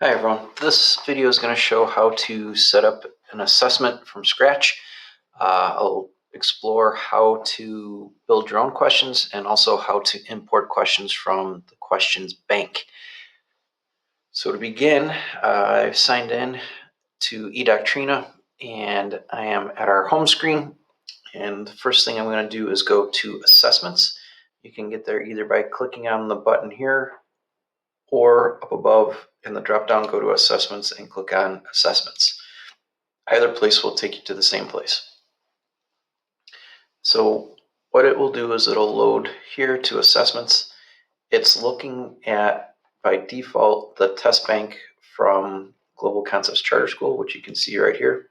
Hi everyone, this video is going to show how to set up an assessment from scratch. I'll explore how to build your own questions and also how to import questions from the questions bank. So to begin, I've signed in to eDoctrina and I am at our home screen, and the first thing I'm going to do is go to assessments. You can get there either by clicking on the button here or up above in the drop down, go to assessments and click on assessments. Either place will take you to the same place. So what it will do is it'll load here to assessments. It's looking at, by default, the test bank from Global Concepts Charter School, which you can see right here.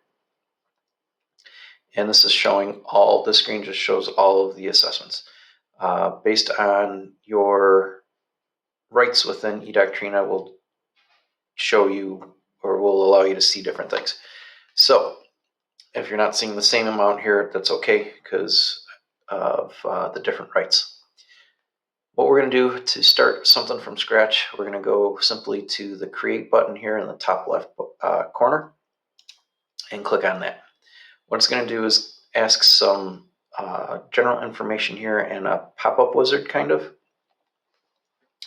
And this is showing all, the screen just shows all of the assessments. Based on your rights within eDoctrina will show you or will allow you to see different things. So if you're not seeing the same amount here, that's okay because of the different rights. What we're going to do to start something from scratch, we're going to go simply to the create button here in the top left corner and click on that. What it's going to do is ask some general information here and a pop-up wizard kind of.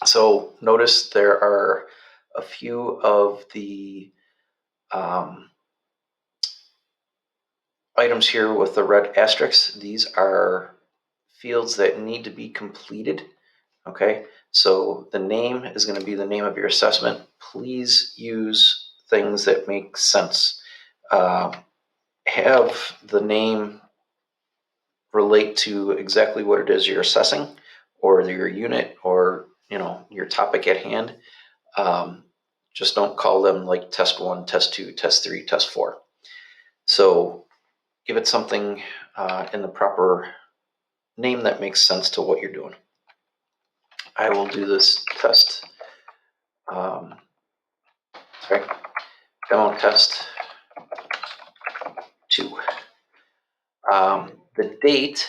So notice there are a few of the items here with the red asterisks. These are fields that need to be completed. Okay, so the name is going to be the name of your assessment. Please use things that make sense. Have the name relate to exactly what it is you're assessing, or your unit, or your topic at hand. Just don't call them like test 1, test 2, test 3, test 4. So give it something in the proper name that makes sense to what you're doing. I will do this test, demo test 2. The date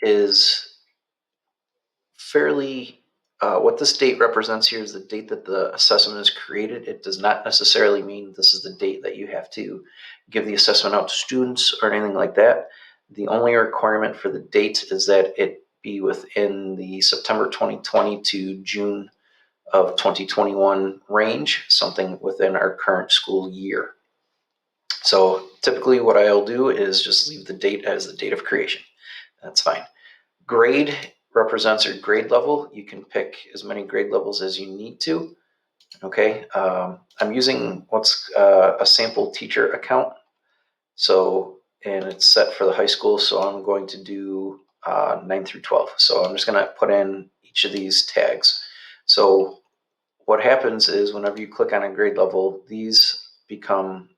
is fairly, what this date represents here is the date that the assessment is created. It does not necessarily mean this is the date that you have to give the assessment out to students or anything like that. The only requirement for the date is that it be within the September 2020 to June of 2021 range, something within our current school year. So typically what I'll do is just leave the date as the date of creation. That's fine. Grade represents your grade level. You can pick as many grade levels as you need to. Okay, I'm using what's a sample teacher account. So, and it's set for the high school, so I'm going to do 9 through 12. So I'm just going to put in each of these tags. So what happens is whenever you click on a grade level, these become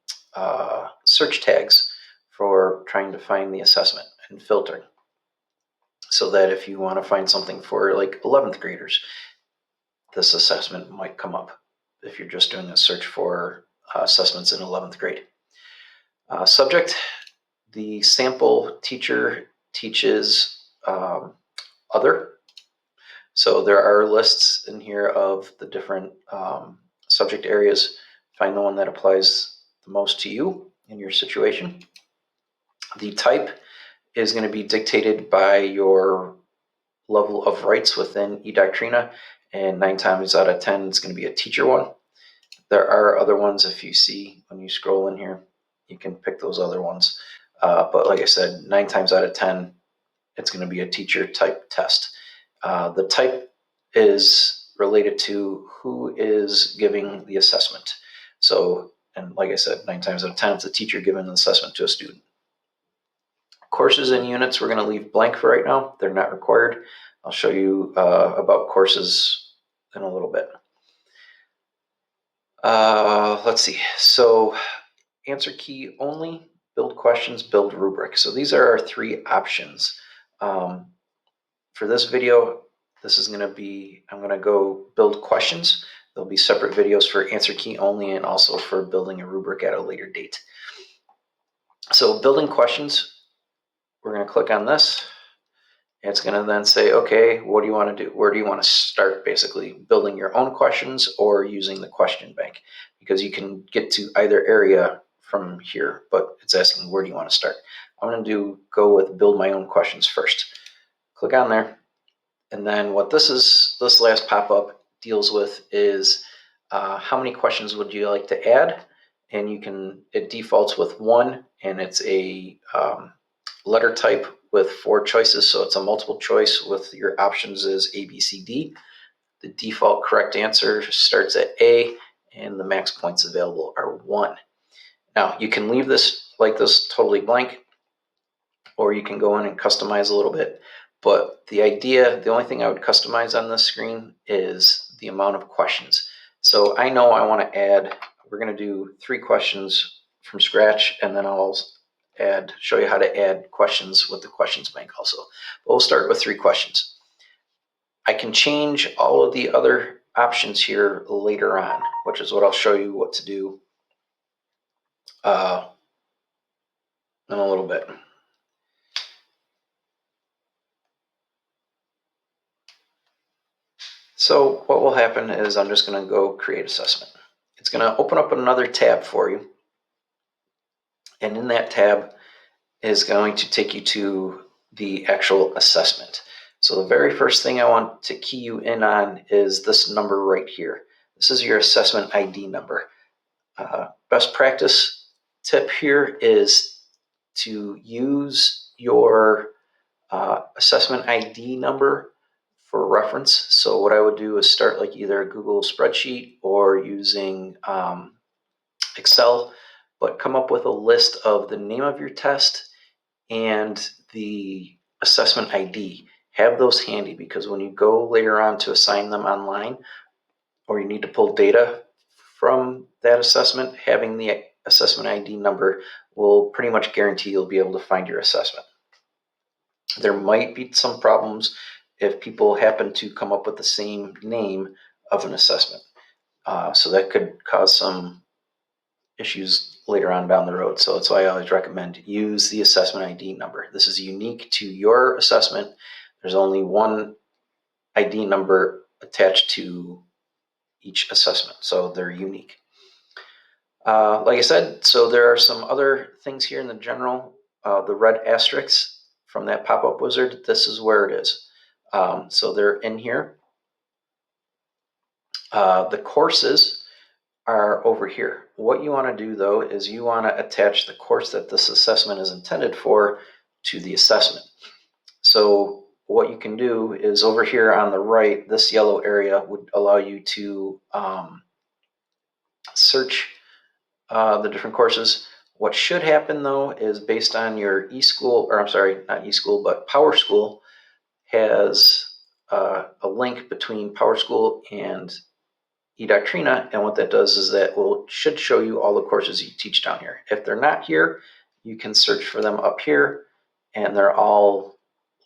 search tags for trying to find the assessment and filtering. So that if you want to find something for like 11th graders, this assessment might come up if you're just doing a search for assessments in 11th grade. Subject, the sample teacher teaches other. So there are lists in here of the different subject areas. Find the one that applies the most to you in your situation. The type is going to be dictated by your level of rights within eDoctrina, and 9 times out of 10 it's going to be a teacher one. There are other ones. If you see when you scroll in here, you can pick those other ones, but like I said, 9 times out of 10 it's going to be a teacher type test. The type is related to who is giving the assessment. So, and like I said, 9 times out of 10 it's a teacher giving an assessment to a student. Courses and units we're going to leave blank for right now. They're not required. I'll show you about courses in a little bit. Let's see. So answer key only, build questions, build rubric. So these are our 3 options. For this video, this is going to be, I'm going to go build questions. There'll be separate videos for answer key only and also for building a rubric at a later date. So building questions, we're going to click on this It's going to then say, okay, what do you want to do? Where do you want to start, basically building your own questions or using the question bank? Because you can get to either area from here, but it's asking where do you want to start. I'm going to go with build my own questions first. Click on there. And then what this last pop-up deals with is how many questions would you like to add? And it defaults with 1, and it's a letter type with 4 choices. So it's a multiple choice with your options is A, B, C, D. The default correct answer starts at A, and the max points available are 1. Now you can leave this like this totally blank, or you can go in and customize a little bit. But the only thing I would customize on this screen is the amount of questions. So I know I want to add, we're going to do 3 questions from scratch, and then I'll show you how to add questions with the questions bank also. But we'll start with 3 questions. I can change all of the other options here later on, which is what I'll show you what to do in a little bit. So what will happen is I'm just going to go create assessment. It's going to open up another tab for you. And in that tab is going to take you to the actual assessment. So the very first thing I want to key you in on is this number right here. This is your assessment ID number. Best practice tip here is to use your assessment ID number for reference. So what I would do is start like either a Google spreadsheet or using Excel, but come up with a list of the name of your test and the assessment ID. Have those handy, because when you go later on to assign them online, or you need to pull data from that assessment, having the assessment ID number will pretty much guarantee you'll be able to find your assessment. There might be some problems if people happen to come up with the same name of an assessment. So that could cause some issues later on down the road. So that's why I always recommend use the assessment ID number. This is unique to your assessment. There's only one ID number attached to each assessment, so they're unique. Like I said, so there are some other things here in the general, the red asterisks from that pop-up wizard, this is where it is. So they're in here. The courses are over here. What you want to do though is you want to attach the course that this assessment is intended for to the assessment. So what you can do is over here on the right, this yellow area would allow you to search the different courses. What should happen though is based on your eSchool, or I'm sorry, not eSchool, but PowerSchool has a link between PowerSchool and eDoctrina, and what that does is that should show you all the courses you teach down here. If they're not here, you can search for them up here, and they're all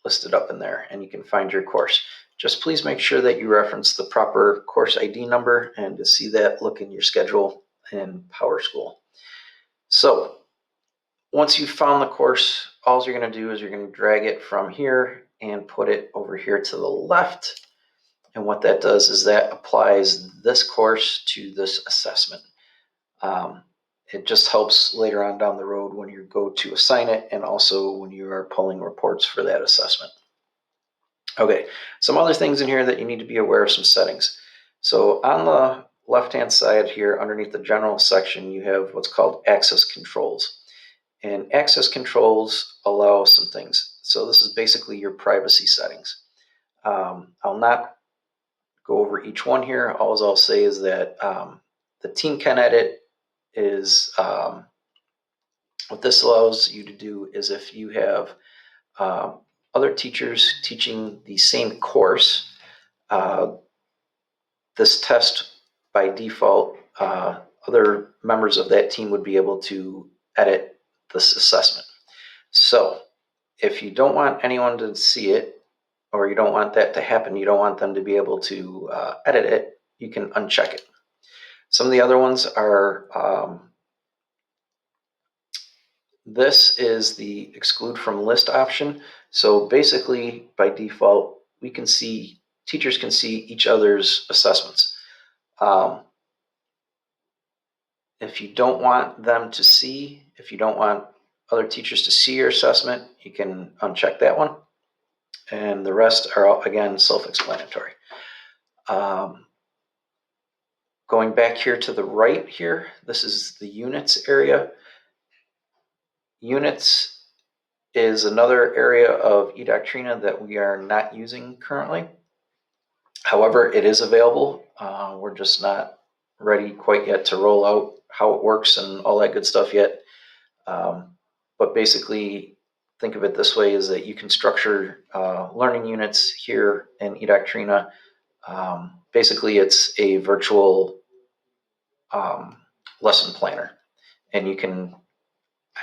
listed up in there, and you can find your course. Just please make sure that you reference the proper course ID number, and to see that, look in your schedule in PowerSchool. So once you've found the course, all you're going to do is you're going to drag it from here and put it over here to the left. And what that does is that applies this course to this assessment. It just helps later on down the road when you go to assign it, and also when you are pulling reports for that assessment. Okay, some other things in here that you need to be aware of, some settings. So on the left-hand side here, underneath the general section, you have what's called access controls. And access controls allow some things. So this is basically your privacy settings. I'll not go over each one here. All I'll say is that the team can edit is what this allows you to do is if you have other teachers teaching the same course, this test by default, other members of that team would be able to edit this assessment. So if you don't want anyone to see it, or you don't want that to happen, you don't want them to be able to edit it, you can uncheck it. Some of the other ones are, this is the exclude from list option. So basically, by default, teachers can see each other's assessments. If you don't want if you don't want other teachers to see your assessment, you can uncheck that one. And the rest are, again, self-explanatory. Going back here to the right here, this is the units area. Units is another area of eDoctrina that we are not using currently. However, it is available. We're just not ready quite yet to roll out how it works and all that good stuff yet. But basically, think of it this way, is that you can structure learning units here in eDoctrina. Basically, it's a virtual lesson planner, and you can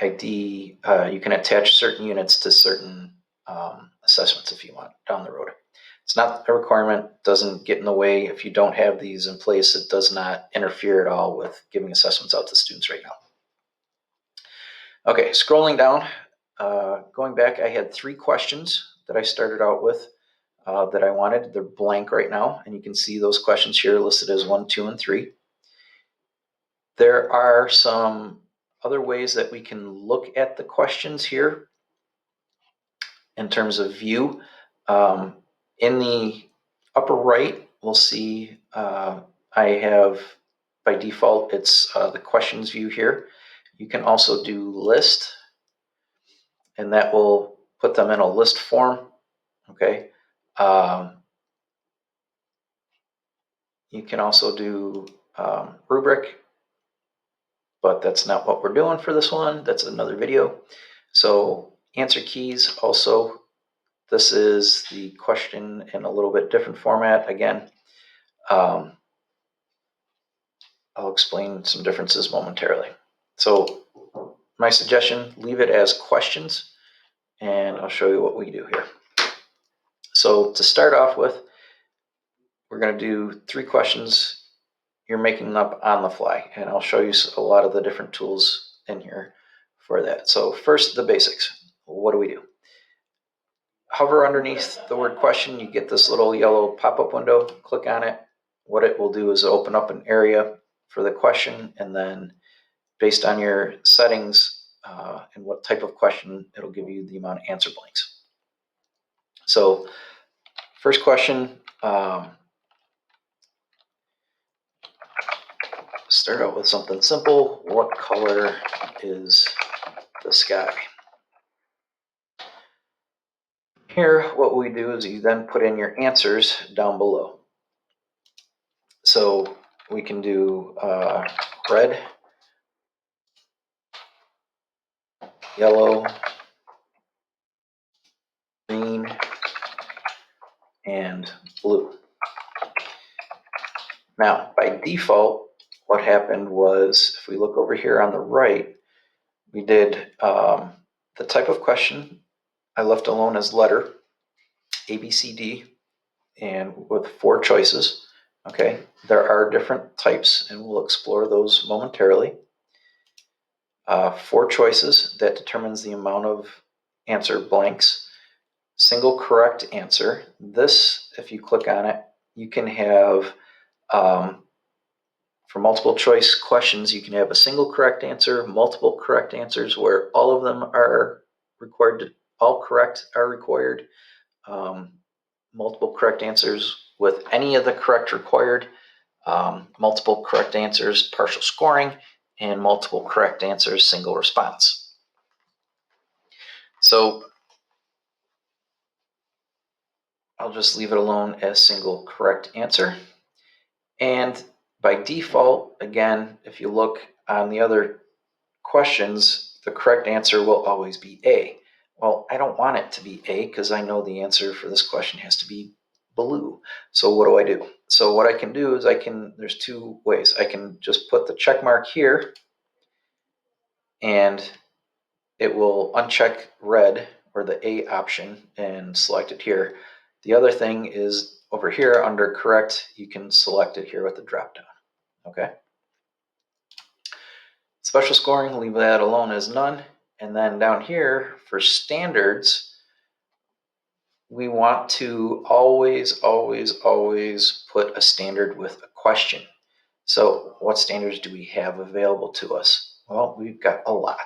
you can attach certain units to certain assessments if you want down the road. It's not a requirement, doesn't get in the way. If you don't have these in place, it does not interfere at all with giving assessments out to students right now. Okay, scrolling down, going back, I had 3 questions that I started out with that I wanted. They're blank right now, and you can see those questions here listed as 1, 2, and 3. There are some other ways that we can look at the questions here in terms of view. In the upper right, we'll see I have, by default, it's the questions view here. You can also do list, and that will put them in a list form. Okay. You can also do rubric, but that's not what we're doing for this one. That's another video. So answer keys also. This is the question in a little bit different format. Again, I'll explain some differences momentarily. So my suggestion, leave it as questions, and I'll show you what we do here. So to start off with, we're going to do 3 questions. You're making them up on the fly, and I'll show you a lot of the different tools in here for that. So first, the basics. What do we do? Hover underneath the word question, you get this little yellow pop-up window. Click on it. What it will do is open up an area for the question, and then based on your settings and what type of question, it'll give you the amount of answer blanks. So first question, start out with something simple. What color is the sky? Here, what we do is you then put in your answers down below. So we can do red, yellow, green, and blue. Now, by default, what happened was, if we look over here on the right, we did the type of question I left alone as letter, A, B, C, D, and with 4 choices. Okay, there are different types, and we'll explore those momentarily. 4 choices, that determines the amount of answer blanks. Single correct answer. This, if you click on it, you can have, for multiple choice questions, you can have a single correct answer, multiple correct answers where all of them are required, all correct are required, multiple correct answers with any of the correct required, multiple correct answers, partial scoring, and multiple correct answers, single response. So I'll just leave it alone as single correct answer. And by default, again, if you look on the other questions, the correct answer will always be A. Well, I don't want it to be A because I know the answer for this question has to be blue. So what do? So what I can do is there's 2 ways. I can just put the check mark here, and it will uncheck red, or the A option, and select it here. The other thing is over here under correct, you can select it here with the drop down. Okay. Special scoring, leave that alone as none. And then down here for standards, we want to always, always, always put a standard with a question. So what standards do we have available to us? Well, we've got a lot.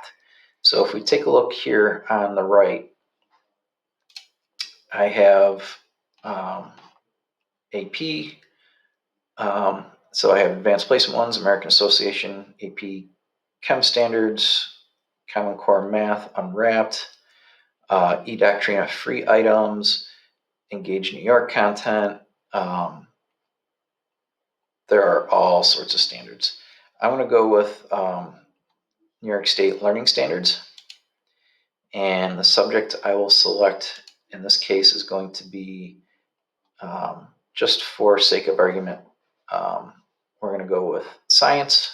So if we take a look here on the right, I have AP. So I have Advanced Placement Ones, American Association, AP Chem Standards, Common Core Math, Unwrapped, eDoctrina free items, Engage New York content. There are all sorts of standards. I'm going to go with New York State Learning Standards. And the subject I will select in this case is going to be, just for sake of argument, we're going to go with science,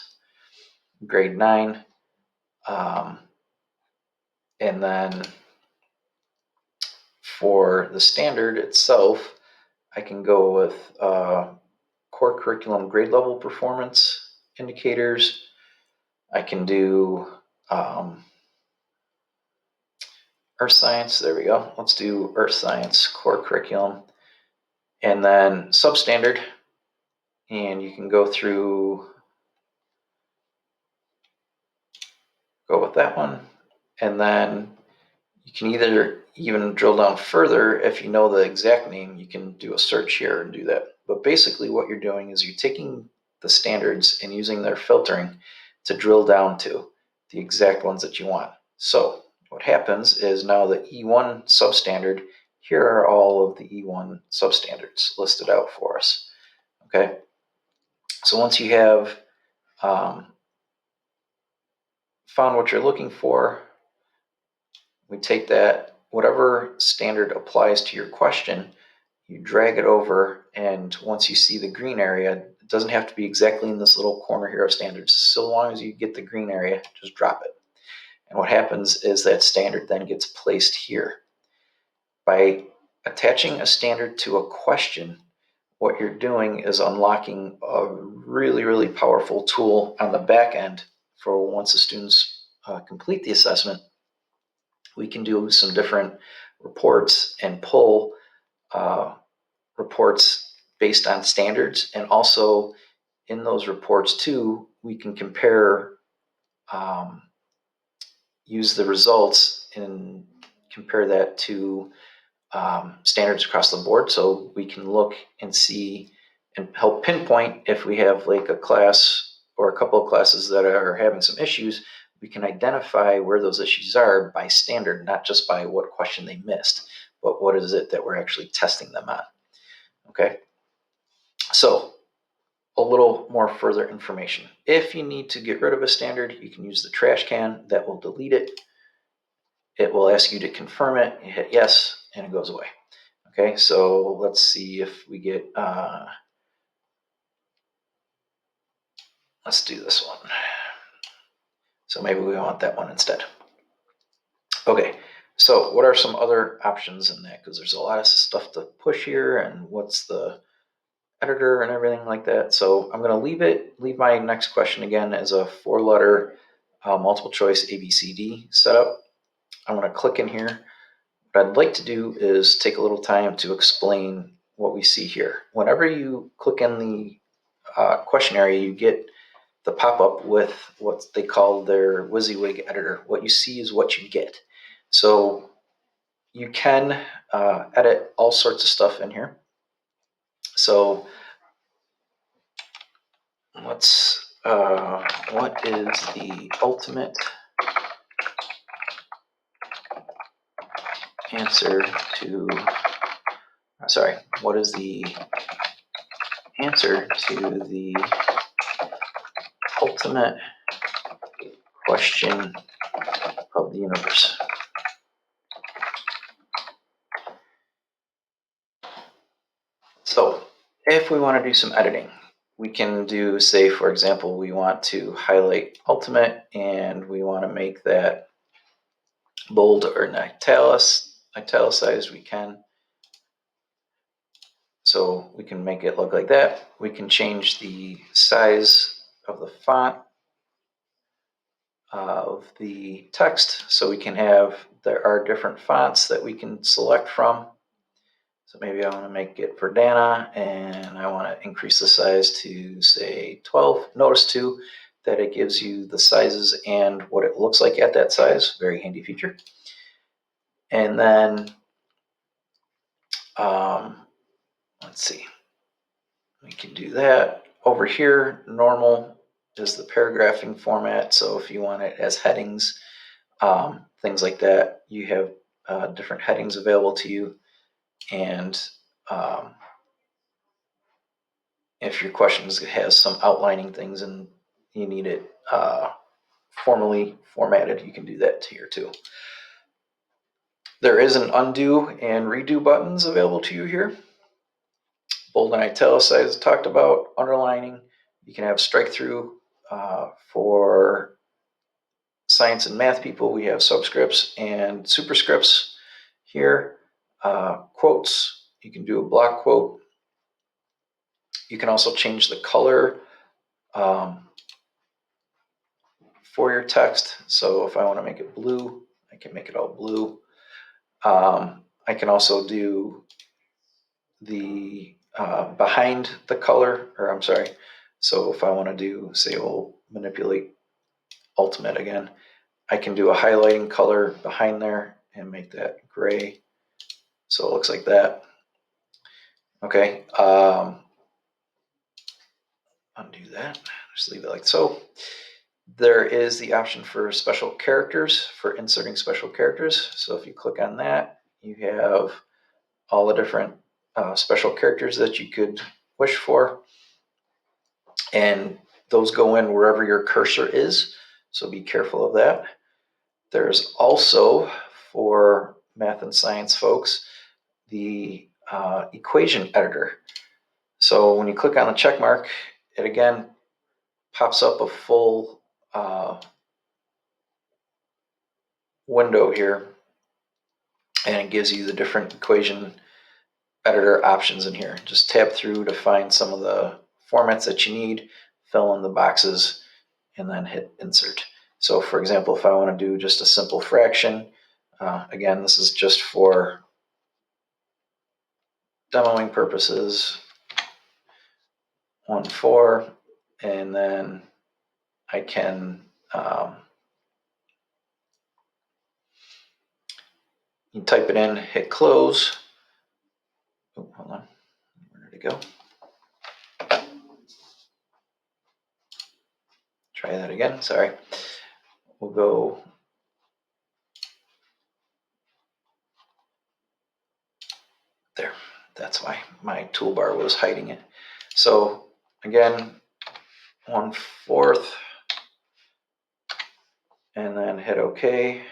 grade 9. And then for the standard itself, I can go with core curriculum grade level performance indicators. I can do earth science. There we go. Let's do earth science core curriculum. And then substandard. And you can go with that one. And then you can either even drill down further. If you know the exact name, you can do a search here and do that. But basically what you're doing is you're taking the standards and using their filtering to drill down to the exact ones that you want. So what happens is now the E1 substandard, here are all of the E1 substandards listed out for us. Okay. So once you have found what you're looking for, we take that, whatever standard applies to your question, you drag it over, and once you see the green area, it doesn't have to be exactly in this little corner here of standards. So long as you get the green area, just drop it. And what happens is that standard then gets placed here. By attaching a standard to a question, what you're doing is unlocking a really, really powerful tool on the back end for once the students complete the assessment. We can do some different reports and pull reports based on standards. And also in those reports too, we can compare, use the results and compare that to standards across the board. So we can look and see and help pinpoint if we have like a class or a couple of classes that are having some issues. We can identify where those issues are by standard, not just by what question they missed, but what is it that we're actually testing them on. Okay, so a little more further information. If you need to get rid of a standard, you can use the trash can. That will delete it. It will ask you to confirm it. You hit yes, and it goes away. Okay, so let's see if we get, let's do this one. So maybe we want that one instead. Okay, so what are some other options in that? Because there's a lot of stuff to push here, and what's the editor and everything like that. So I'm going to leave my next question again as a 4-letter multiple choice ABCD setup. I'm going to click in here. What I'd like to do is take a little time to explain what we see here. Whenever you click in the question area, you get the pop-up with what they call their WYSIWYG editor. What you see is what you get. So you can edit all sorts of stuff in here. So let's, what is the ultimate answer to, sorry, what is the answer to the ultimate question of the universe? So if we want to do some editing, we can do, say, for example, we want to highlight ultimate and we want to make that bold or italicized, we can. So we can make it look like that. We can change the size of the font of the text. So we can have, there are different fonts that we can select from. So maybe I want to make it for Dana, and I want to increase the size to, say, 12. Notice, too, that it gives you the sizes and what it looks like at that size. Very handy feature. And then, let's see. We can do that. Over here, normal is the paragraphing format. So if you want it as headings, things like that, you have different headings available to you. And if your questions has some outlining things and you need it formally formatted, you can do that here too. There is an undo and redo buttons available to you here. Bold and italicize talked about. Underlining, you can have strike through for science and math people. We have subscripts and superscripts here. Quotes, you can do a block quote. You can also change the color for your text. So if I want to make it blue, I can make it all blue. I can also do the behind the color, or I'm sorry. So if I want to do, say, we'll manipulate ultimate again, I can do a highlighting color behind there and make that gray. So it looks like that. Okay. Undo that. Just leave it like so. There is the option for special characters, for inserting special characters. So if you click on that, you have all the different special characters that you could wish for. And those go in wherever your cursor is. So be careful of that. There's also, for math and science folks, the equation editor. So when you click on the check mark, it again pops up a full window here, and it gives you the different equation editor options in here. Just tab through to find some of the formats that you need, fill in the boxes, and then hit insert. So for example, if I want to do just a simple fraction, again, this is just for demoing purposes, 1/4, and then I can you type it in, hit close. Oh, hold on, where did it go? Try that again, sorry. We'll go there. That's why my toolbar was hiding it. So again, 1/4, and then hit OK.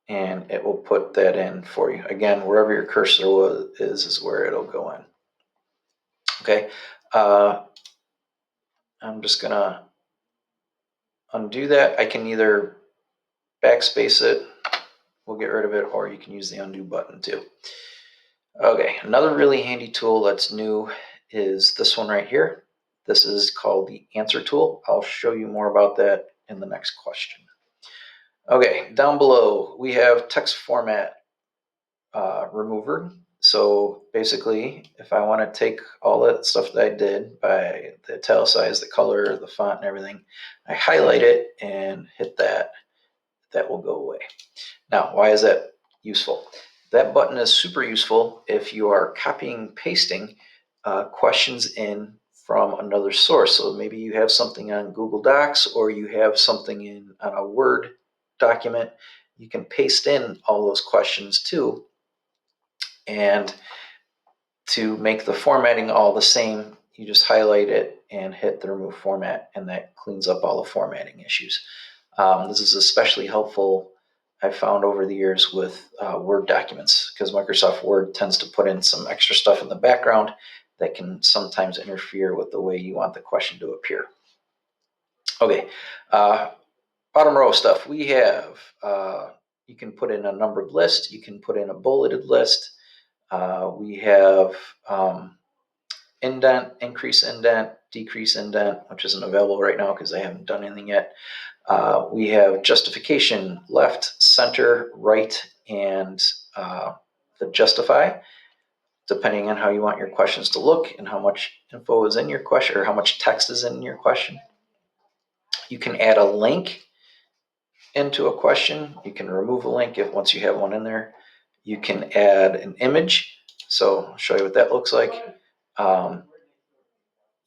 And it will put that in for you. Again, wherever your cursor is where it'll go in. Okay, I'm just gonna undo that. I can either backspace it, we'll get rid of it, or you can use the undo button too. Okay, another really handy tool that's new is this one right here. This is called the answer tool. I'll show you more about that in the next question. Okay, down below we have text format remover. So basically, if I want to take all that stuff that I did by the italicize, the color, the font, and everything, I highlight it and hit that. That will go away. Now, why is that useful? That button is super useful if you are copying, pasting questions in from another source. So maybe you have something on Google Docs, or you have something on a Word document. You can paste in all those questions too. And to make the formatting all the same, you just highlight it and hit the remove format, and that cleans up all the formatting issues. This is especially helpful, I've found over the years, with Word documents, because Microsoft Word tends to put in some extra stuff in the background that can sometimes interfere with the way you want the question to appear. Okay, bottom row stuff. We have, you can put in a numbered list, you can put in a bulleted list. We have indent, increase indent, decrease indent, which isn't available right now because I haven't done anything yet. We have justification, left, center, right, and the justify, depending on how you want your questions to look and how much info is in your question or how much text is in your question. You can add a link into a question. You can remove a link if once you have one in there. You can add an image. So I'll show you what that looks like.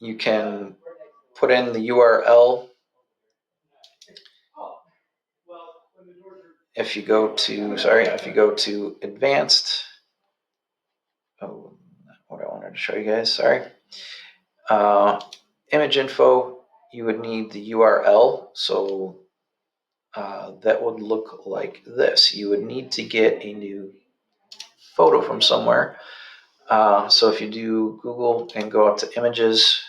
You can put in the URL. If you go to advanced, what I wanted to show you guys, sorry. Image info, you would need the URL. So that would look like this. You would need to get a new photo from somewhere. So if you do Google and go out to images,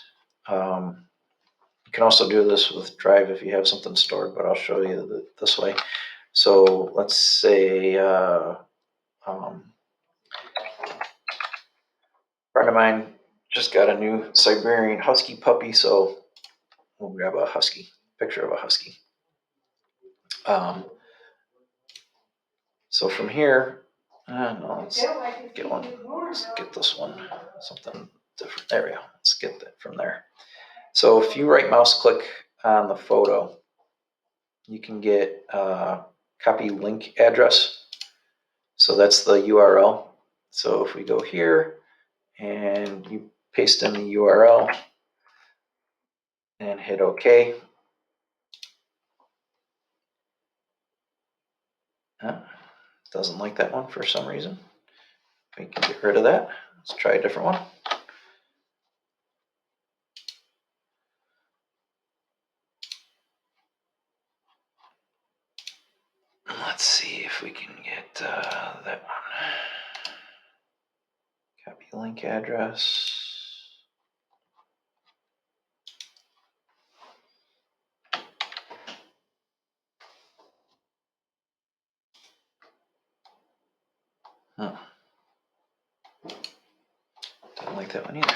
you can also do this with Drive if you have something stored, but I'll show you this way. So let's say a friend of mine just got a new Siberian Husky puppy, so we'll grab a picture of a Husky. So from here, let's get one. Let's get this one, something different. There we go. Let's get that from there. So if you right mouse click on the photo, you can get copy link address. So that's the URL. So if we go here and you paste in the URL and hit OK. Doesn't like that one for some reason. We can get rid of that. Let's try a different one. Let's see if we can get that one. Copy link address. Don't like that one either.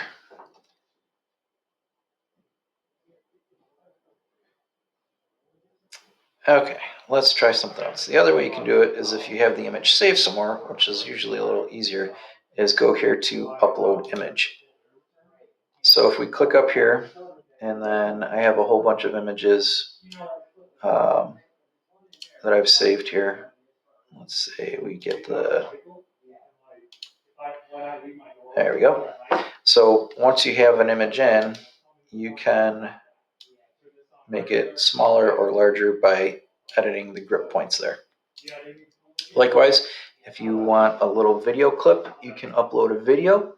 Okay, let's try something else. The other way you can do it is if you have the image saved somewhere, which is usually a little easier, is go here to upload image. So if we click up here, and then I have a whole bunch of images that I've saved here. Let's say we get there we go. So once you have an image in, you can make it smaller or larger by editing the grip points there. Likewise, if you want a little video clip, you can upload a video.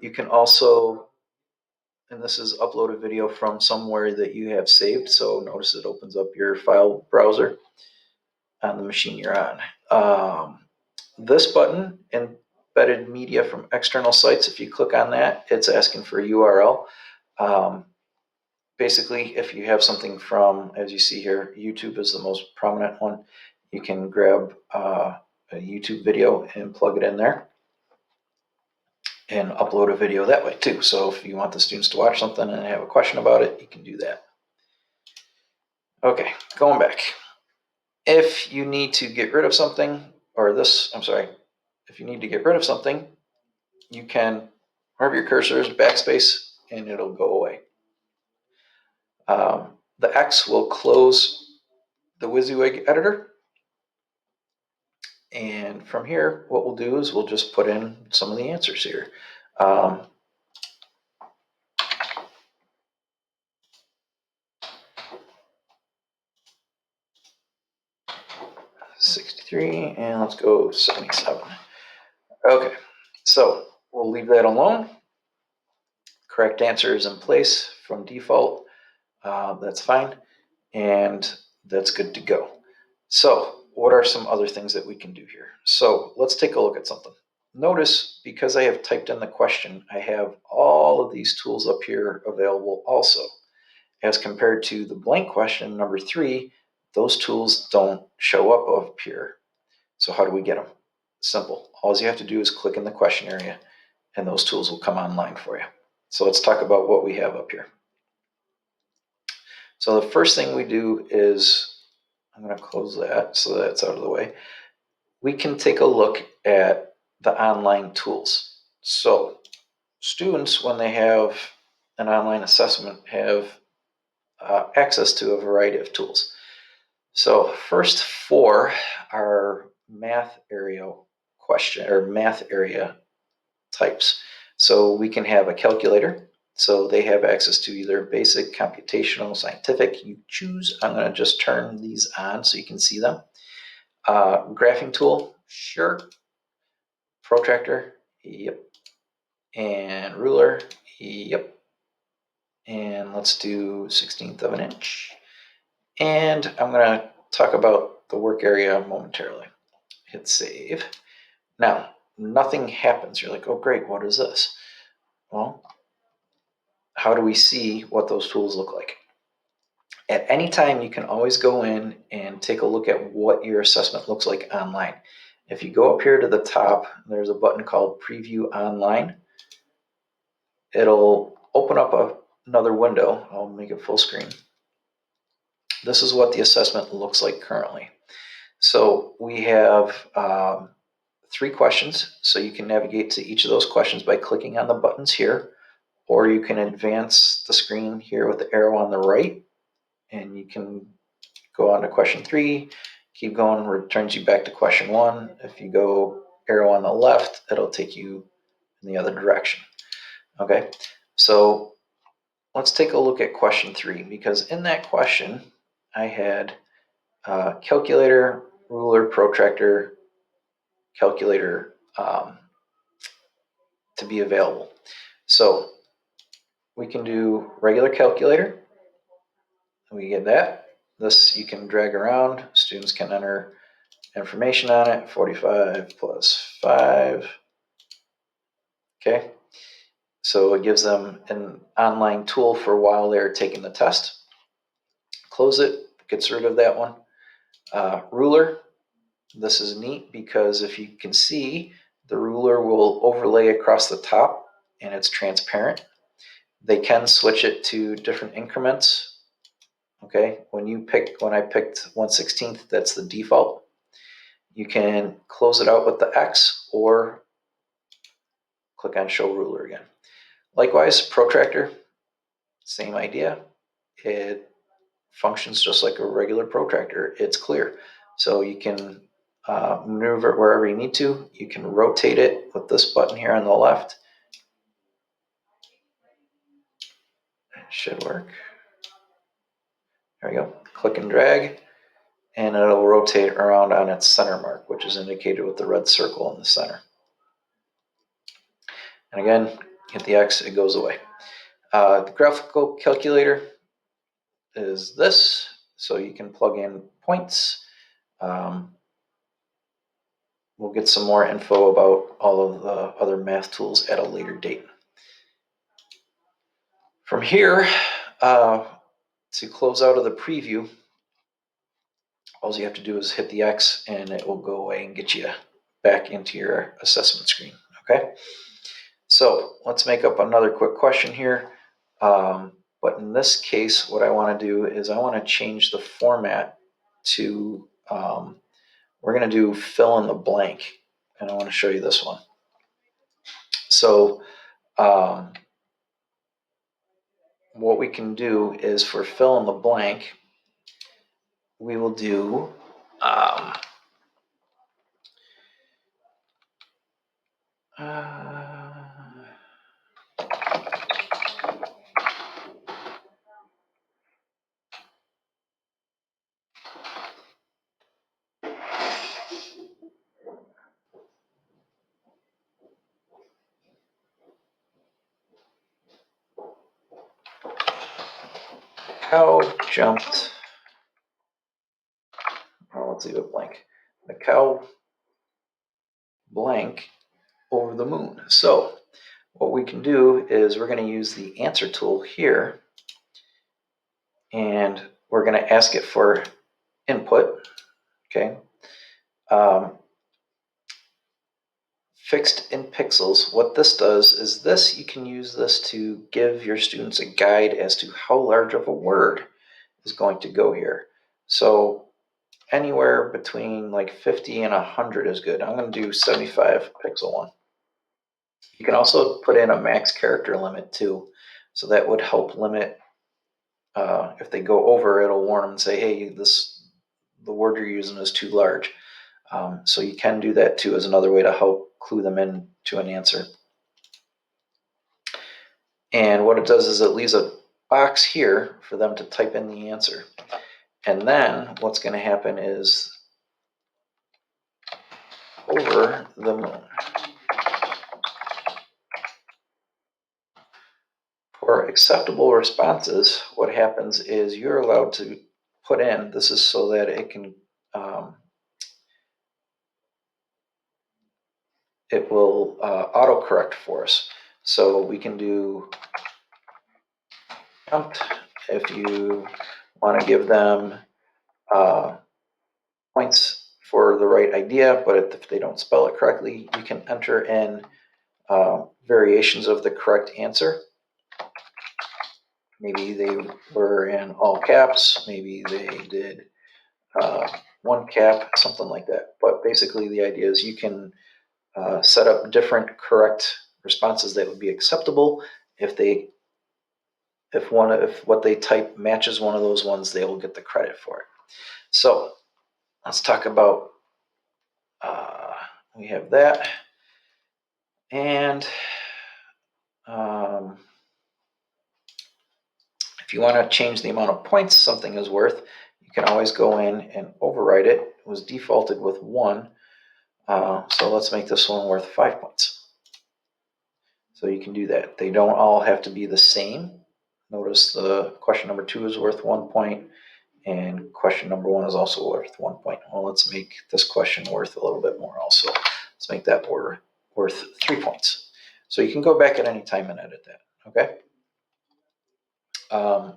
You can also, and this is upload a video from somewhere that you have saved. So notice it opens up your file browser on the machine you're on. This button, embedded media from external sites, if you click on that, it's asking for a URL. Basically, if you have something from, as you see here, YouTube is the most prominent one. You can grab a YouTube video and plug it in there and upload a video that way too. So if you want the students to watch something and have a question about it, you can do that. Okay, going back. If you need to get rid of something, if you need to get rid of something, you can, wherever your cursor is, backspace, and it'll go away. The X will close the WYSIWYG editor. And from here, what we'll do is we'll just put in some of the answers here. 63, and let's go 77. Okay, so we'll leave that alone. Correct answer is in place from default. That's fine, and that's good to go. So what are some other things that we can do here? So let's take a look at something. Notice, because I have typed in the question, I have all of these tools up here available also. As compared to the blank question, number 3, those tools don't show up up here. So how do we get them? Simple. All you have to do is click in the question area, and those tools will come online for you. So let's talk about what we have up here. So the first thing we do is, I'm going to close that so that's out of the way. We can take a look at the online tools. So students, when they have an online assessment, have access to a variety of tools. So first four are math area question or math area types. So we can have a calculator. So they have access to either basic, computational, scientific. You choose. I'm going to just turn these on so you can see them. Graphing tool, sure. Protractor, yep. And ruler, yep. And let's do 1/16 of an inch. And I'm going to talk about the work area momentarily. Hit save. Now, nothing happens. You're like, oh, great, what is this? Well, how do we see what those tools look like? At any time, you can always go in and take a look at what your assessment looks like online. If you go up here to the top, there's a button called Preview Online. It'll open up another window. I'll make it full screen. This is what the assessment looks like currently. So we have 3 questions. So you can navigate to each of those questions by clicking on the buttons here, or you can advance the screen here with the arrow on the right, and you can go on to question 3, keep going, returns you back to question 1. If you go arrow on the left, it'll take you in the other direction. Okay, so let's take a look at question 3, because in that question, I had calculator, ruler, protractor, calculator to be available. So we can do regular calculator. We get that. This you can drag around. Students can enter information on it. 45 plus 5. Okay. So it gives them an online tool for while they're taking the test. Close it. Gets rid of that one. Ruler. This is neat because if you can see, the ruler will overlay across the top and it's transparent. They can switch it to different increments. Okay, when I picked 1/16, that's the default. You can close it out with the X or click on Show Ruler again. Likewise, protractor, same idea. It functions just like a regular protractor. It's clear. So you can maneuver it wherever you need to. You can rotate it with this button here on the left. It should work. There we go. Click and drag, and it'll rotate around on its center mark, which is indicated with the red circle in the center. And again, hit the X, it goes away. The graphical calculator is this, so you can plug in points. We'll get some more info about all of the other math tools at a later date. From here, to close out of the preview, all you have to do is hit the X and it will go away and get you back into your assessment screen, okay? So let's make up another quick question here. But in this case, what I want to do is I want to change the format to, we're going to do fill in the blank. And I want to show you this one. So what we can do is for fill in the blank, we will do cow jumped, oh, let's leave it blank. The cow blank over the moon. So what we can do is we're going to use the answer tool here, and we're going to ask it for input, okay? Fixed in pixels, what this does is this, you can use this to give your students a guide as to how large of a word is going to go here. So anywhere between like 50 and 100 is good. I'm going to do 75 pixel one. You can also put in a max character limit too. So that would help limit, if they go over, it'll warn them and say, hey, the word you're using is too large. So you can do that too as another way to help clue them in to an answer. And what it does is it leaves a box here for them to type in the answer. And then what's going to happen is over the moon. For acceptable responses, what happens is you're allowed to put in, this is so that it can, it will autocorrect for us. So we can do count if you want to give them points for the right idea, but if they don't spell it correctly, you can enter in variations of the correct answer. Maybe they were in all caps, maybe they did one cap, something like that. But basically the idea is you can set up different correct responses that would be acceptable. If what they type matches one of those ones, they will get the credit for it. So let's talk about, we have that. And if you want to change the amount of points something is worth, you can always go in and override it. It was defaulted with 1. So let's make this one worth 5 points. So you can do that. They don't all have to be the same. Notice the question number 2 is worth 1 point, and question number 1 is also worth 1 point. Well, let's make this question worth a little bit more also. Let's make that worth 3 points. So you can go back at any time and edit that, okay?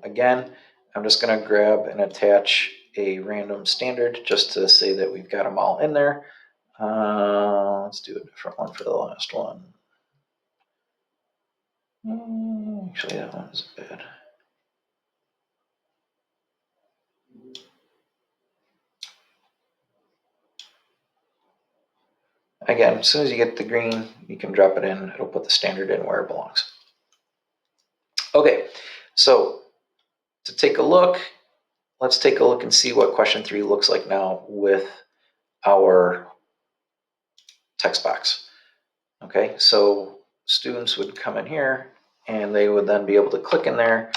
Again, I'm just going to grab and attach a random standard just to say that we've got them all in there. Let's do a different one for the last one. Actually, that one is bad. Again, as soon as you get the green, you can drop it in. It'll put the standard in where it belongs. Okay, so to take a look, let's take a look and see what question 3 looks like now with our text box. Okay, so students would come in here and they would then be able to click in there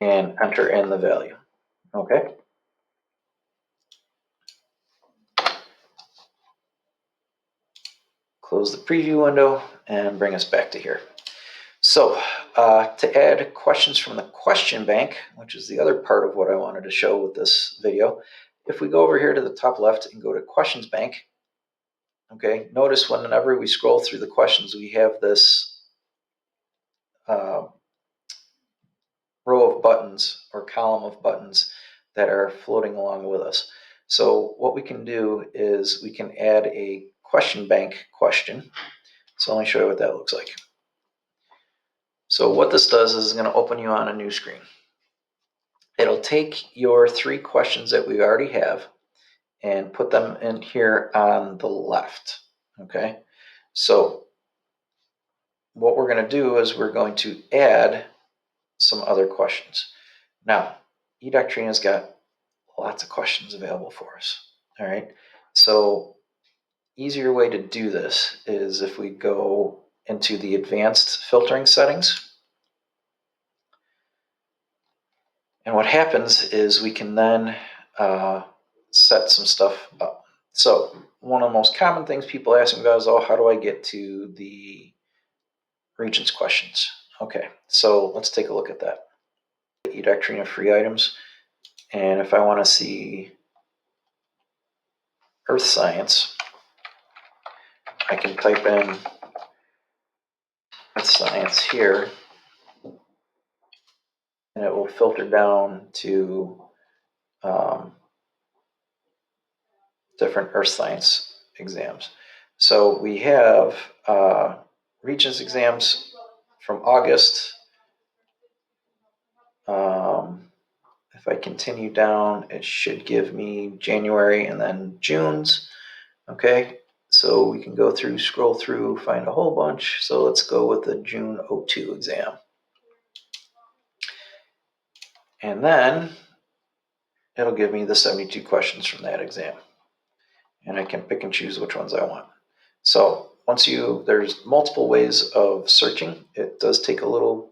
and enter in the value. Okay. Close the preview window and bring us back to here. So to add questions from the question bank, which is the other part of what I wanted to show with this video, if we go over here to the top left and go to questions bank, okay, notice whenever we scroll through the questions, we have this row of buttons or column of buttons that are floating along with us. So what we can do is we can add a question bank question. So let me show you what that looks like. So what this does is it's going to open you on a new screen. It'll take your 3 questions that we already have and put them in here on the left. Okay, so what we're going to do is we're going to add some other questions. Now, eDoctrina's got lots of questions available for us. All right, so easier way to do this is if we go into the advanced filtering settings. And what happens is we can then set some stuff up. So one of the most common things people ask me about is, oh, how do I get to the Regents questions? Okay, so let's take a look at that. eDoctrina free items. And if I want to see Earth Science, I can type in Earth Science here, and it will filter down to different Earth Science exams. So we have Regents exams from August. I If I continue down, it should give me January and then June's. Okay, so we can go through, scroll through, find a whole bunch. So let's go with the June 02 exam. And then it'll give me the 72 questions from that exam. And I can pick and choose which ones I want. So there's multiple ways of searching. It does take a little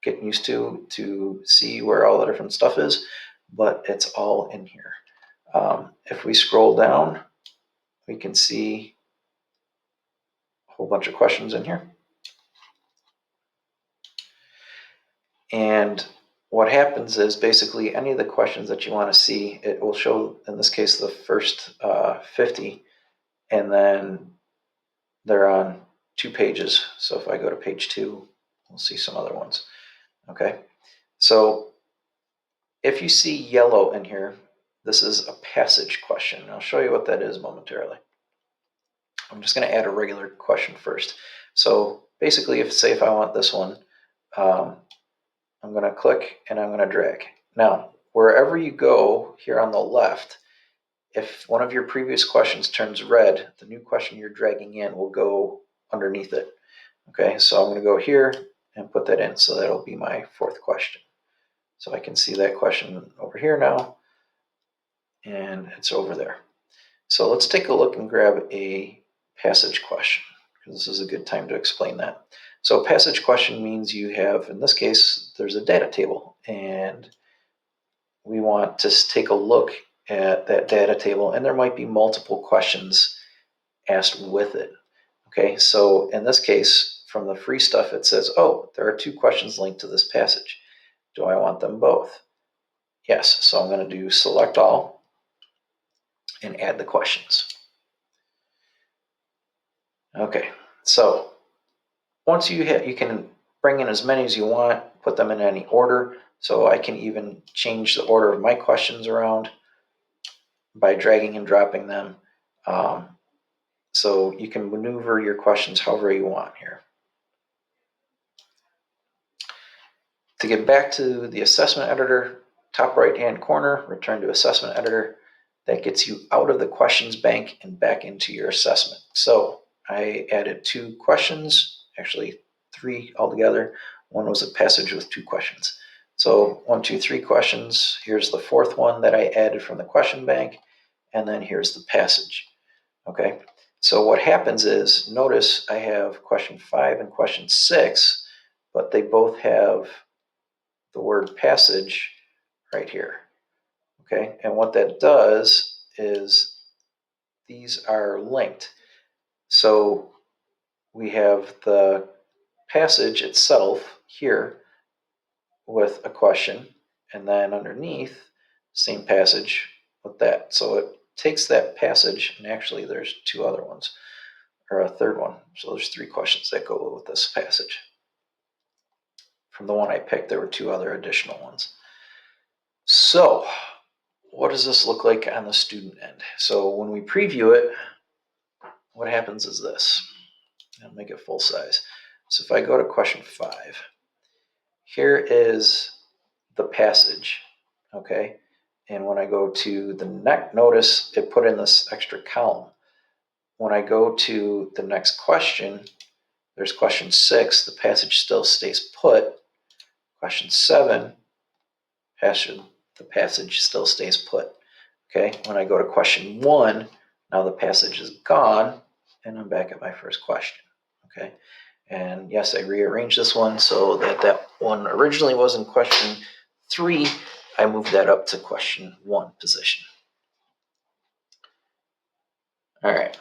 getting used to see where all the different stuff is, but it's all in here. If we scroll down, we can see a whole bunch of questions in here. And what happens is basically any of the questions that you want to see, it will show, in this case, the first 50, and then they're on 2 pages. So if I go to page 2, we'll see some other ones. Okay, so if you see yellow in here, this is a passage question. I'll show you what that is momentarily. I'm just going to add a regular question first. So basically, if I want this one, I'm going to click and I'm going to drag. Now, wherever you go here on the left, if one of your previous questions turns red, the new question you're dragging in will go underneath it. Okay, so I'm going to go here and put that in. So that'll be my 4th question. So I can see that question over here now, and it's over there. So let's take a look and grab a passage question, because this is a good time to explain that. So a passage question means you have, in this case, there's a data table, and we want to take a look at that data table, and there might be multiple questions asked with it. Okay, so in this case, from the free stuff, it says, oh, there are 2 questions linked to this passage. Do I want them both? Yes, so I'm going to do select all and add the questions. Okay, so once you can bring in as many as you want, put them in any order. So I can even change the order of my questions around by dragging and dropping them. So you can maneuver your questions however you want here. To get back to the assessment editor, top right-hand corner, return to assessment editor. That gets you out of the questions bank and back into your assessment. So I added 2 questions, actually 3 altogether. One was a passage with 2 questions. So 1, 2, 3 questions. Here's the 4th one that I added from the question bank. And then here's the passage. Okay, so what happens is, notice I have question 5 and question 6, but they both have the word passage right here. Okay, and what that does is these are linked. So we have the passage itself here with a question, and then underneath, same passage with that. So it takes that passage, and actually there's 2 other ones, or a 3rd one. So there's 3 questions that go with this passage. From the one I picked, there were 2 other additional ones. So what does this look like on the student end? So when we preview it, what happens is this. I'll make it full size. So if I go to question 5, here is the passage, okay? And when I go to the next, notice it put in this extra column. When I go to the next question, there's question 6, the passage still stays put. Question 7, the passage still stays put. Okay, when I go to question 1, now the passage is gone, and I'm back at my first question. Okay, and yes, I rearranged this one so that one originally was in question 3. I moved that up to question 1 position. All right,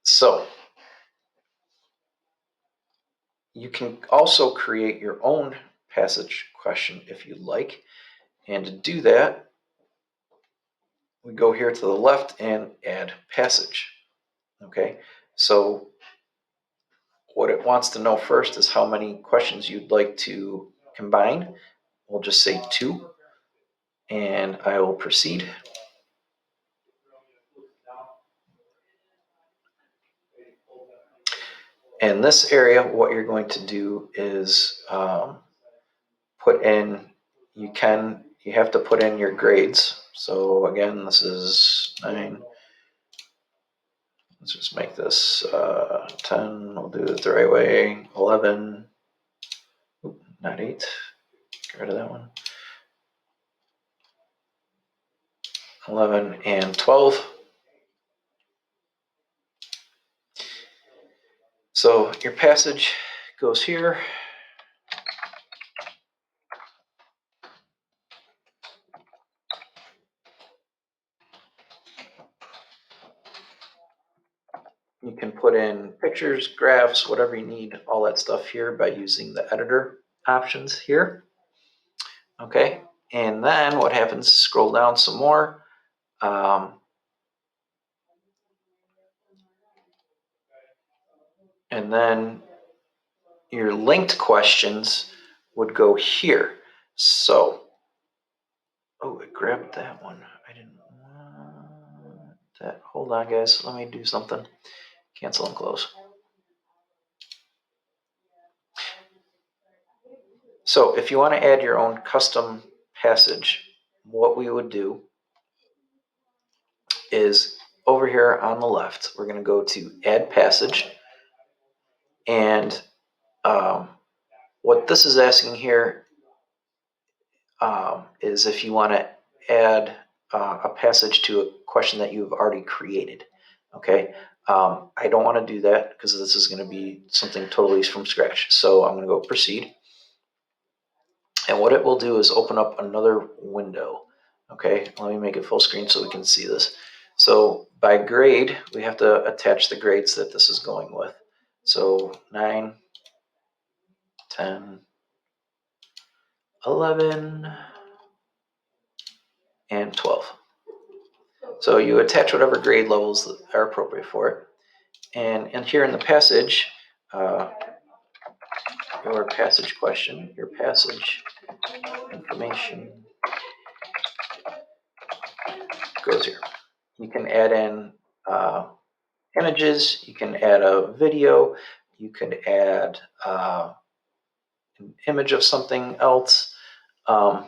so you can also create your own passage question if you like. And to do that, we go here to the left and add passage. Okay, so what it wants to know first is how many questions you'd like to combine. We'll just say 2, and I will proceed. In this area, what you're going to do is put in, you can you have to put in your grades. So again, this is 9. Let's just make this 10. We'll do it the right way. 11. Oop, not 8. Get rid of that one. 11 and 12. So your passage goes here. You can put in pictures, graphs, whatever you need, all that stuff here by using the editor options here. Okay, and then what happens, scroll down some more. And then your linked questions would go here. So, oh, I grabbed that one. I didn't want that. Hold on, guys. Let me do something. Cancel and close. So if you want to add your own custom passage, what we would do is over here on the left, we're going to go to Add Passage. And what this is asking here is if you want to add a passage to a question that you've already created. Okay, I don't want to do that because this is going to be something totally from scratch. So I'm going to go Proceed. And what it will do is open up another window. Okay, let me make it full screen so we can see this. So by grade, we have to attach the grades that this is going with. So 9, 10, 11, and 12. So you attach whatever grade levels that are appropriate for it. And here in the passage, your passage question, your passage information goes here. You can add in images, you can add a video, you can add an image of something else, a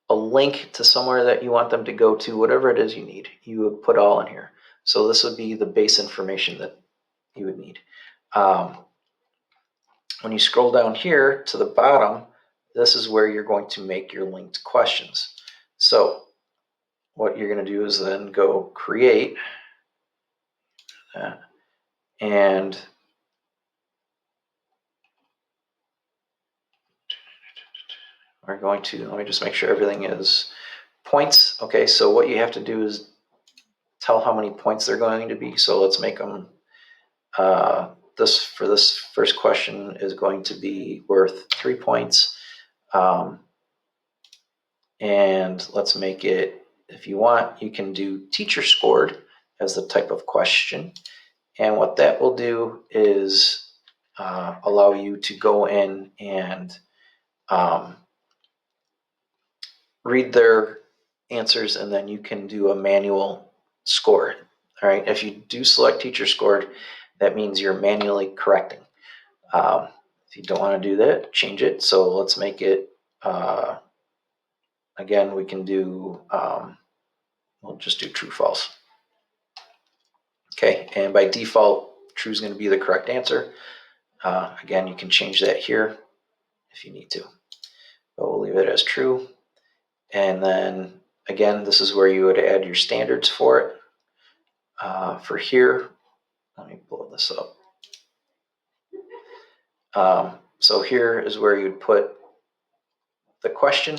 link to somewhere that you want them to go to, whatever it is you need, you would put all in here. So this would be the base information that you would need. When you scroll down here to the bottom, this is where you're going to make your linked questions. So what you're going to do is then go create that, and we're going to, let me just make sure everything is points. Okay, so what you have to do is tell how many points they're going to be. So let's make them, this for this first question is going to be worth 3 points. And let's make it, if you want, you can do teacher scored as the type of question. And what that will do is allow you to go in and read their answers, and then you can do a manual score. All right, if you do select teacher scored, that means you're manually correcting. If you don't want to do that, change it. So let's make it, again, we can do, we'll just do true, false. Okay, and by default, true is going to be the correct answer. Again, you can change that here if you need to, but we'll leave it as true. And then again, this is where you would add your standards for it. For here, let me blow this up. So here is where you'd put the question.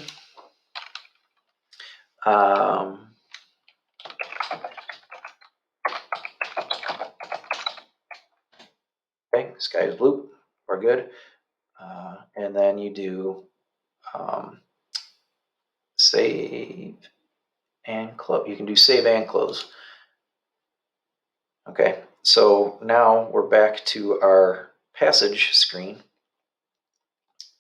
Okay, sky is blue, we're good. And then you do save and close. You can do save and close. Okay, so now we're back to our passage screen,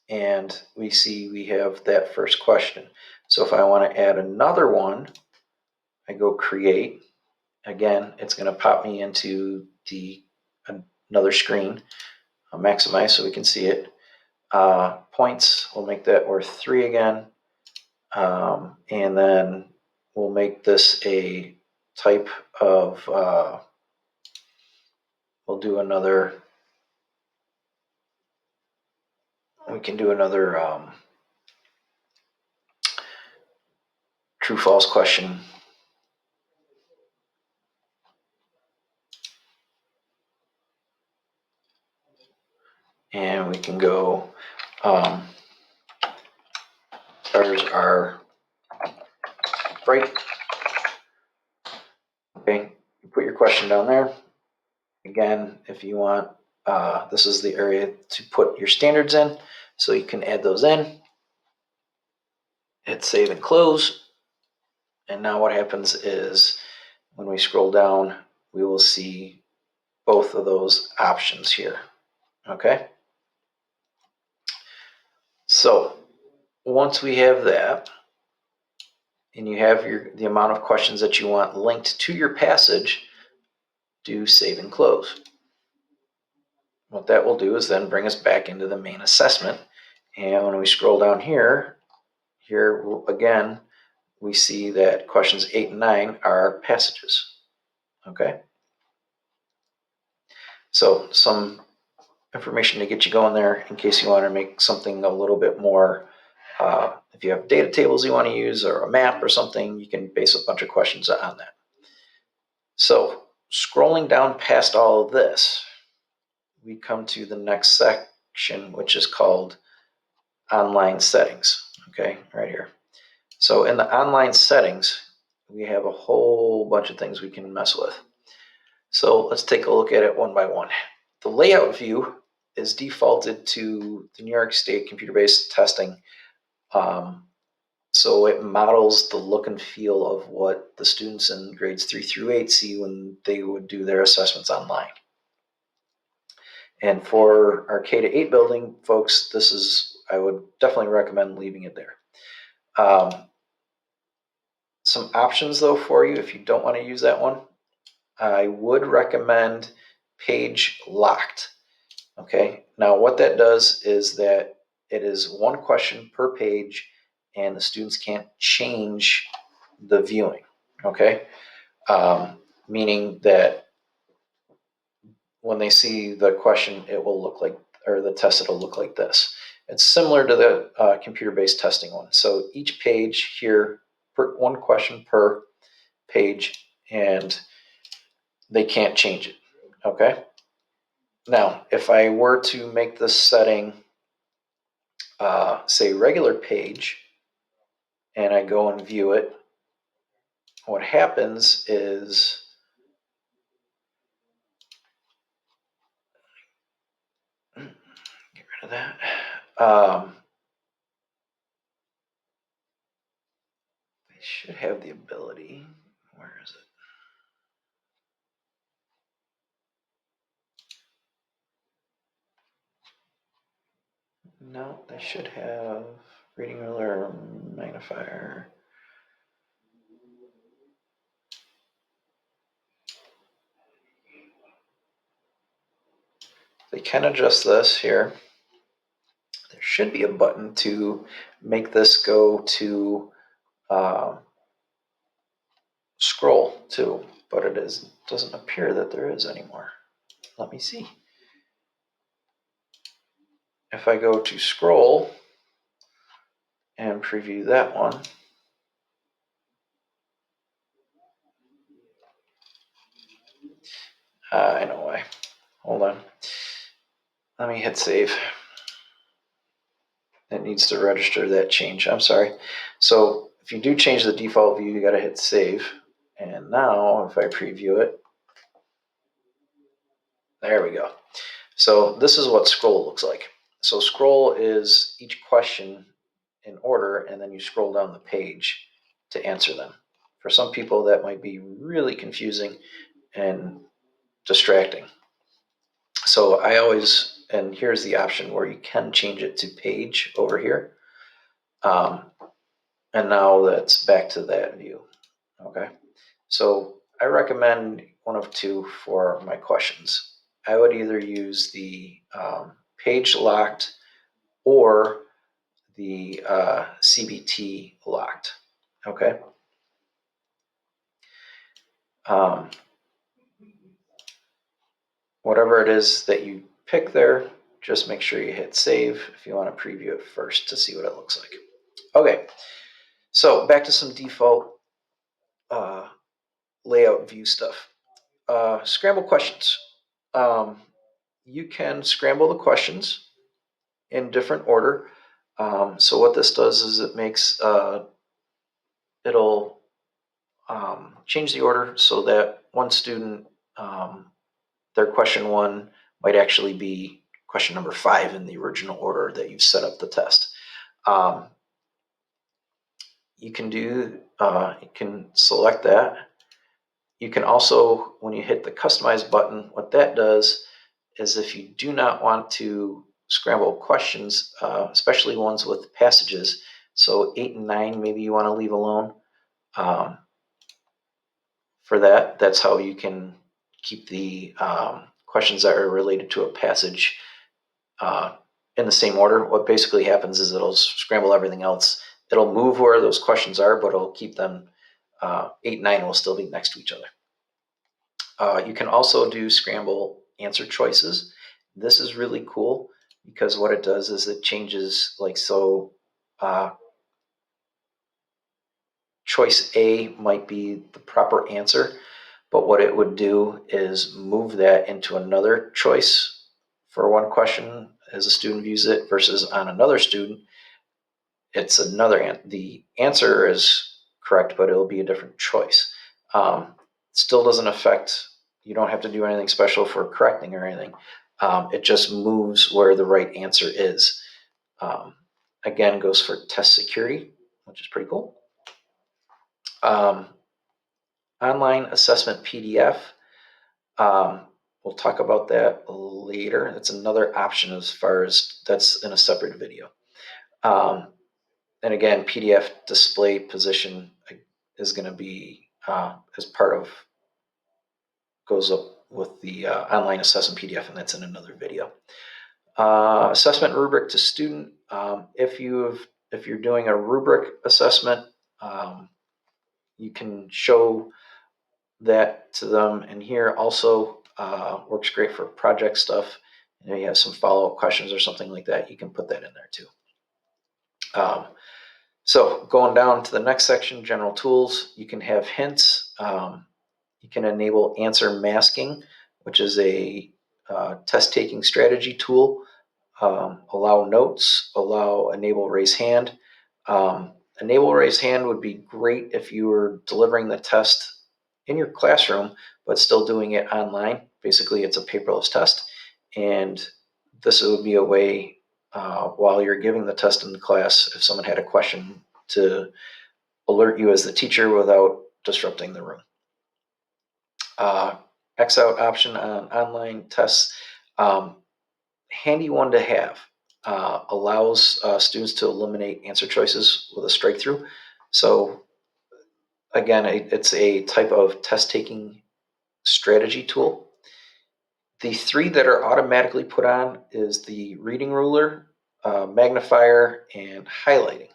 and we see we have that first question. So if I want to add another one, I go create. Again, it's going to pop me into another screen. I'll maximize so we can see it. Points, we'll make that worth 3 again. And then we'll make this a type of, we'll do another, we can do another true false question. And we can go, stars are bright. Okay, you put your question down there. Again, if you want, this is the area to put your standards in, so you can add those in. Hit save and close. And now what happens is when we scroll down, we will see both of those options here. Okay. So once we have that, and you have the amount of questions that you want linked to your passage, do save and close. What that will do is then bring us back into the main assessment. And when we scroll down here again, we see that questions 8 and 9 are passages. Okay. So some information to get you going there in case you want to make something a little bit more, if you have data tables you want to use or a map or something, you can base a bunch of questions on that. So scrolling down past all of this, we come to the next section, which is called online settings. Okay, right here. So in the online settings, we have a whole bunch of things we can mess with. So let's take a look at it one by one. The layout view is defaulted to the New York State computer-based testing. So it models the look and feel of what the students in grades 3 through 8 see when they would do their assessments online. And for our K to 8 building folks, I would definitely recommend leaving it there. Some options though for you if you don't want to use that one, I would recommend page locked. Okay, now what that does is that it is one question per page and the students can't change the viewing. Okay, meaning that when they see the question, it will look like, or the test, it'll look like this. It's similar to the computer-based testing one. So each page here, one question per page, and they can't change it. Okay. Now, if I were to make this setting, say regular page, and I go and view it, what happens is get rid of that. They should have the ability. Where is it? No, they should have reading ruler, magnifier. They can adjust this here. There should be a button to make this go to scroll too, but it doesn't appear that there is anymore. Let me see. If I go to scroll and preview that one, I know why. Hold on. Let me hit save. It needs to register that change. I'm sorry. So if you do change the default view, you got to hit save. And now if I preview it, there we go. So this is what scroll looks like. So scroll is each question in order, and then you scroll down the page to answer them. For some people, that might be really confusing and distracting. So I always, and here's the option where you can change it to page over here. And now that's back to that view. Okay. So I recommend one of two for my questions. I would either use the page locked or the CBT locked. Okay. Whatever it is that you pick there, just make sure you hit save if you want to preview it first to see what it looks like. Okay, so back to some default layout view stuff. Scramble questions. You can scramble the questions in different order. So what this does is it makes it'll change the order so that one student, their question 1 might actually be question number 5 in the original order that you've set up the test. You can select that. You can also, when you hit the customize button, what that does is if you do not want to scramble questions, especially ones with passages, so 8 and 9 maybe you want to leave alone. For that, that's how you can keep the questions that are related to a passage in the same order. What basically happens is it'll scramble everything else. It'll move where those questions are, but it'll keep them 8 and 9 will still be next to each other. You can also do scramble answer choices. This is really cool because what it does is it changes, like, so choice A might be the proper answer, but what it would do is move that into another choice for one question as a student views it versus on another student. It's the answer is correct, but it'll be a different choice. Still doesn't affect, you don't have to do anything special for correcting or anything. It just moves where the right answer is. Again, goes for test security, which is pretty cool. Online assessment PDF. We'll talk about that later. That's another option as far as that's in a separate video. And again, PDF display position is going to be as part of, goes up with the online assessment PDF, and that's in another video. Assessment rubric to student. If you're doing a rubric assessment, you can show that to them. And here also works great for project stuff. You have some follow-up questions or something like that, you can put that in there too. So going down to the next section, general tools, you can have hints. You can enable answer masking, which is a test taking strategy tool. Allow notes, allow enable raise hand. Enable raise hand would be great if you were delivering the test in your classroom, but still doing it online. Basically, it's a paperless test. And this would be a way, while you're giving the test in the class, if someone had a question, to alert you as the teacher without disrupting the room. X out option on online tests. Handy one to have. Allows students to eliminate answer choices with a strike through. So again, it's a type of test taking strategy tool. The 3 that are automatically put on is the reading ruler, magnifier, and highlighting.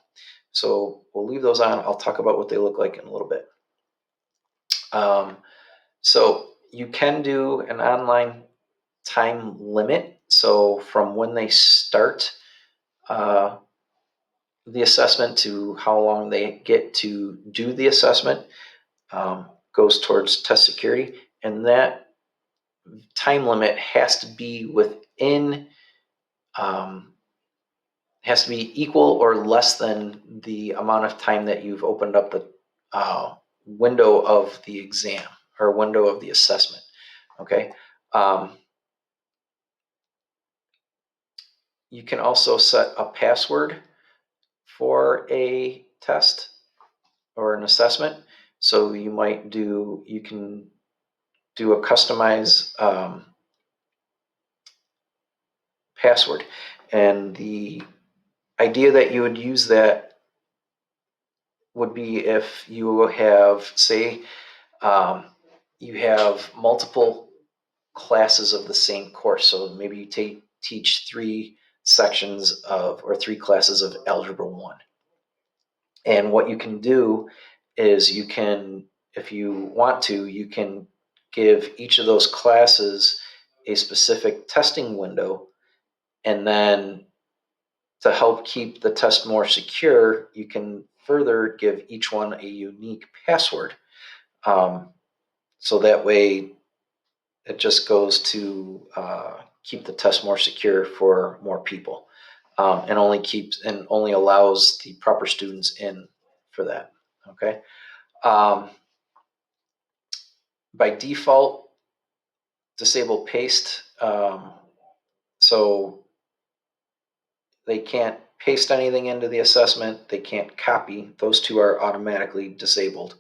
So we'll leave those on. I'll talk about what they look like in a little bit. So you can do an online time limit. So from when they start the assessment to how long they get to do the assessment goes towards test security. And that time limit has to be within, has to be equal or less than the amount of time that you've opened up the window of the exam or window of the assessment. Okay. You can also set a password for a test or an assessment. So you can do a customized password. And the idea that you would use that would be if you have, say, you have multiple classes of the same course. So maybe you teach 3 sections of, or 3 classes of Algebra 1. And what you can do is you can, if you want to, you can give each of those classes a specific testing window, and then to help keep the test more secure, you can further give each one a unique password. So that way it just goes to keep the test more secure for more people, and only allows the proper students in for that. Okay. By default, disable paste. So they can't paste anything into the assessment. They can't copy. Those two are automatically disabled.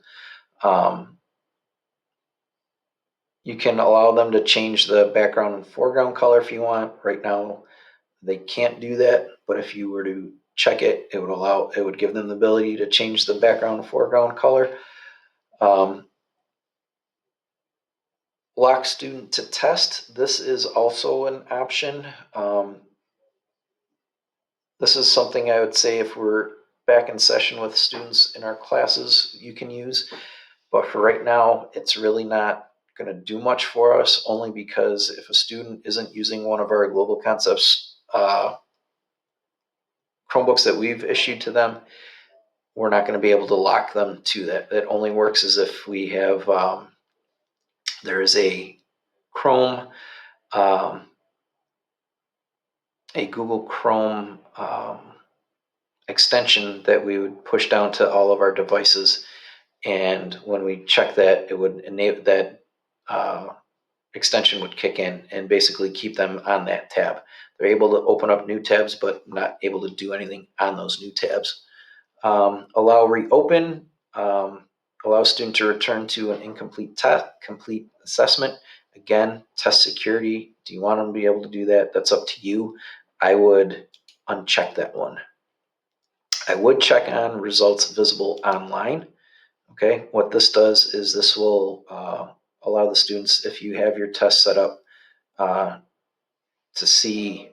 You can allow them to change the background and foreground color if you want. Right now, they can't do that, but if you were to check it, it would give them the ability to change the background and foreground color. Lock student to test. This is also an option. This is something I would say if we're back in session with students in our classes, you can use. But for right now, it's really not going to do much for us, only because if a student isn't using one of our Global Concepts Chromebooks that we've issued to them, we're not going to be able to lock them to that. It only works as if we have, there is a Chrome, a Google Chrome extension that we would push down to all of our devices. And when we check that, it would enable that extension would kick in and basically keep them on that tab. They're able to open up new tabs, but not able to do anything on those new tabs. Allow reopen, allow student to return to an incomplete complete assessment. Again, test security. Do you want them to be able to do that? That's up to you. I would uncheck that one. I would check on results visible online. Okay, what this does is this will allow the students, if you have your test set up, to see,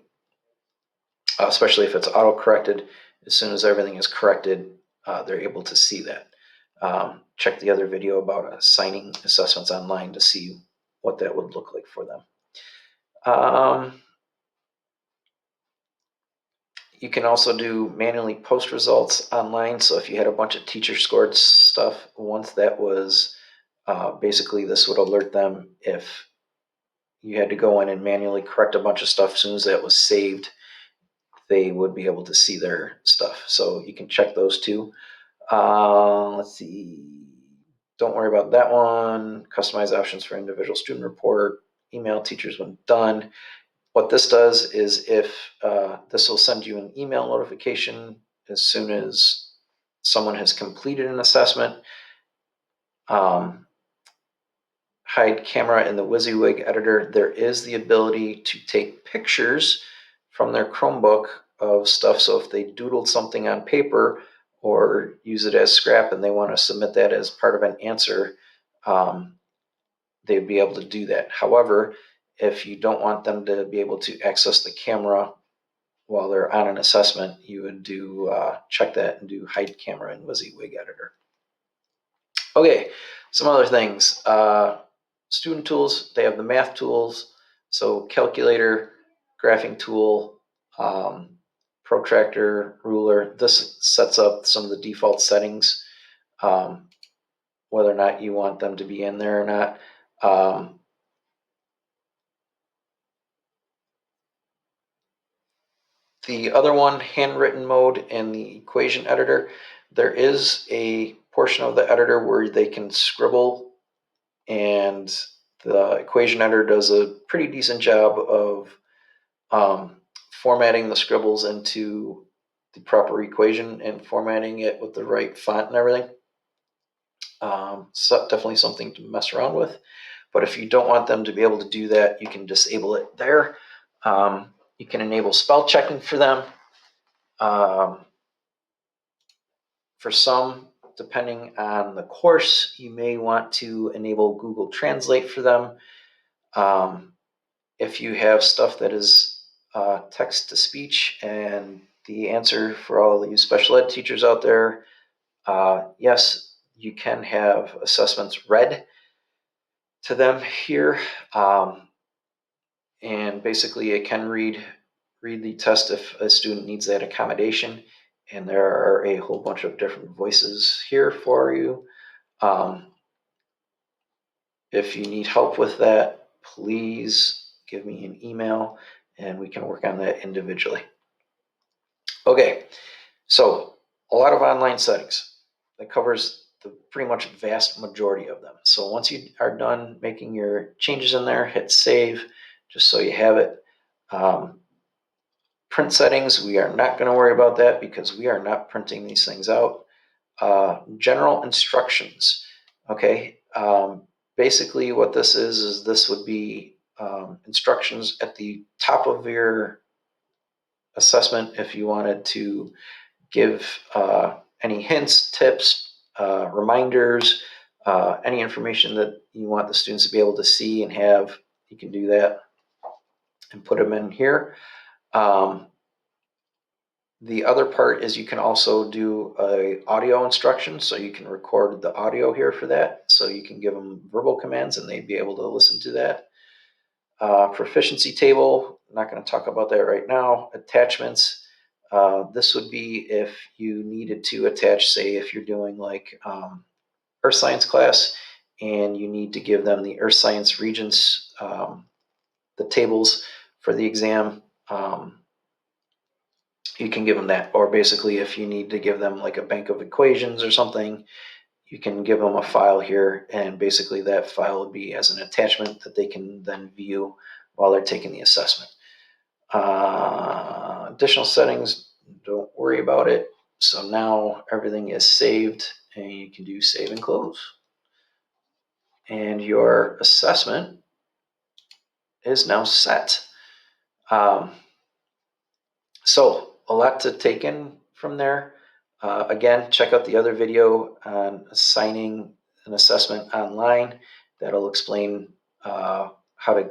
especially if it's auto-corrected, as soon as everything is corrected, they're able to see that. Check the other video about assigning assessments online to see what that would look like for them. You can also do manually post results online. So if you had a bunch of teacher scored stuff, once that was, basically this would alert them if you had to go in and manually correct a bunch of stuff. As soon as that was saved, they would be able to see their stuff. So you can check those two. Let's see. Don't worry about that one. Customize options for individual student report. Email teachers when done. What this does is if this will send you an email notification as soon as someone has completed an assessment. Hide camera in the WYSIWYG editor. There is the ability to take pictures from their Chromebook of stuff. So if they doodled something on paper or use it as scrap and they want to submit that as part of an answer, they'd be able to do that. However, if you don't want them to be able to access the camera while they're on an assessment, you would do check that and do hide camera in WYSIWYG editor. Okay, some other things. Student tools, they have the math tools. So calculator, graphing tool, protractor, ruler. This sets up some of the default settings, whether or not you want them to be in there or not. The other one, handwritten mode and the equation editor, there is a portion of the editor where they can scribble, and the equation editor does a pretty decent job of formatting the scribbles into the proper equation and formatting it with the right font and everything. So definitely something to mess around with. But if you don't want them to be able to do that, you can disable it there. You can enable spell checking for them. For some, depending on the course, you may want to enable Google Translate for them. If you have stuff that is text to speech, and the answer for all you special ed teachers out there, yes, you can have assessments read to them here. And basically it can read the test if a student needs that accommodation. And there are a whole bunch of different voices here for you. If you need help with that, please give me an email and we can work on that individually. Okay, so a lot of online settings. That covers the pretty much vast majority of them. So once you are done making your changes in there, hit save, just so you have it. Print settings, we are not going to worry about that because we are not printing these things out. General instructions, okay. Basically what this is this would be instructions at the top of your assessment if you wanted to give any hints, tips, reminders, any information that you want the students to be able to see and have, you can do that and put them in here. The other part is you can also do a audio instruction, so you can record the audio here for that. So you can give them verbal commands and they'd be able to listen to that. Proficiency table, I'm not going to talk about that right now. Attachments, this would be if you needed to attach, say if you're doing like earth science class and you need to give them the earth science regents, the tables for the exam. You can give them that. Or basically if you need to give them like a bank of equations or something, you can give them a file here, and basically that file would be as an attachment that they can then view while they're taking the assessment. Additional settings, don't worry about it. So now everything is saved and you can do save and close. And your assessment is now set. So a lot to take in from there. Again, check out the other video on assigning an assessment online. That'll explain how to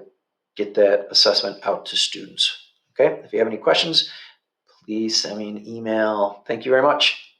get that assessment out to students. Okay, if you have any questions, please send me an email. Thank you very much.